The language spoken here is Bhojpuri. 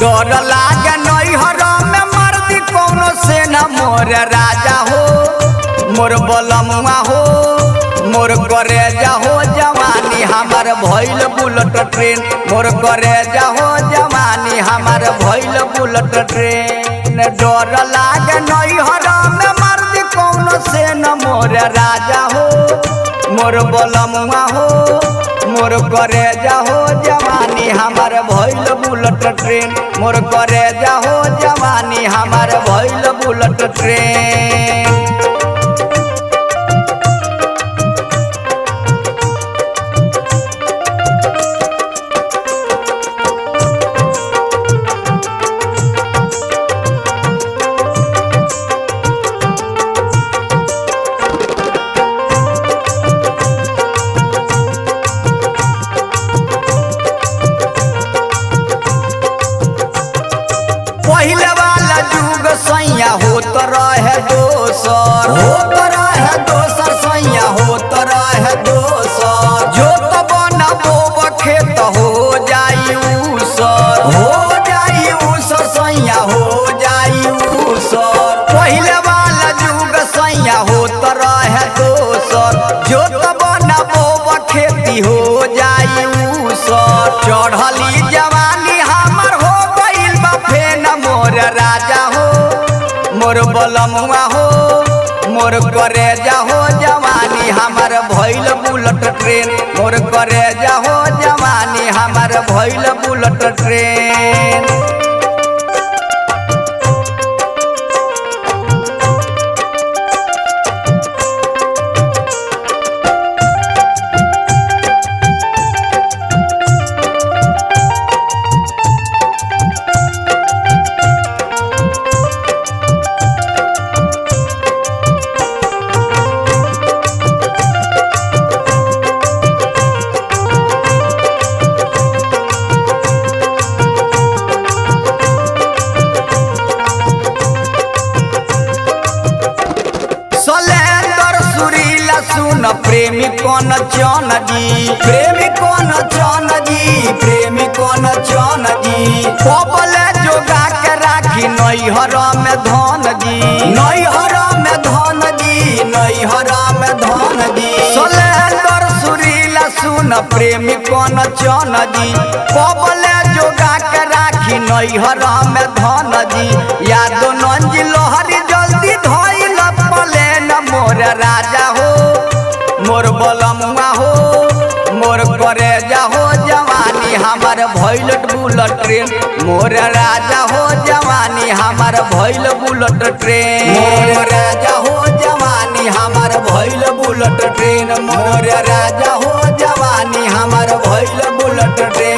डर लागे नैहर में मर्दी कौनो से न मोर राजा हो मोर बलमुआ हो मोर करे जाहो जवानी हमार भइल बुलेट ट्रेन मोर करे जाहो जवानी हमार भइल बुलेट ट्रेन। डर लागे नैहर में मर्दी कौनो से न मोर राजा हो मोर बलमुआ हो मोर करे जाहो जवानी हमार भइल बुलेट ट्रेन मोर करे जाहो जवानी हमार भइल बुलेट ट्रेन। पहले वाला जुग सैया होत रहे दोसर सैया होत रहे दोसर जो तो बनबो खेत हो जाई उसर सैया हो जाई उसर। पहले वाला जुग सैया होत रहे दोसर जो तो बनबो खेती हो जाई उसर। चढ़ली जवानी हमर हो गइल बा फेन मोर राजा हो मोर बलमुआ हो मोर करे जाहो जवानी हमार भइल बुलेट ट्रेन मोर करे जाहो जवानी हमार भइल बुलेट ट्रेन। सुन प्रेमी कौन चौन जी प्रेमी कौन चौन जी पबले जोगा के राखी नैहर में धन जी सोलेंदर सुरीला सुन प्रेमी कौन चौन जी पबले जोगा के राखी नैहर में धन जी यादो नंजी लोहरी जल्दी धइल पले न मोर राजा हो मोर बलमुआ हो मोर करे जाहो जवानी हमार भइल बुलेट ट्रेन मोर राजा हो जवानी हमार भइल बुलेट ट्रेन मोर राजा हो जवानी हमार भइल बुलेट ट्रेन मोर राजा हो जवानी हमार भइल बुलेट ट्रेन।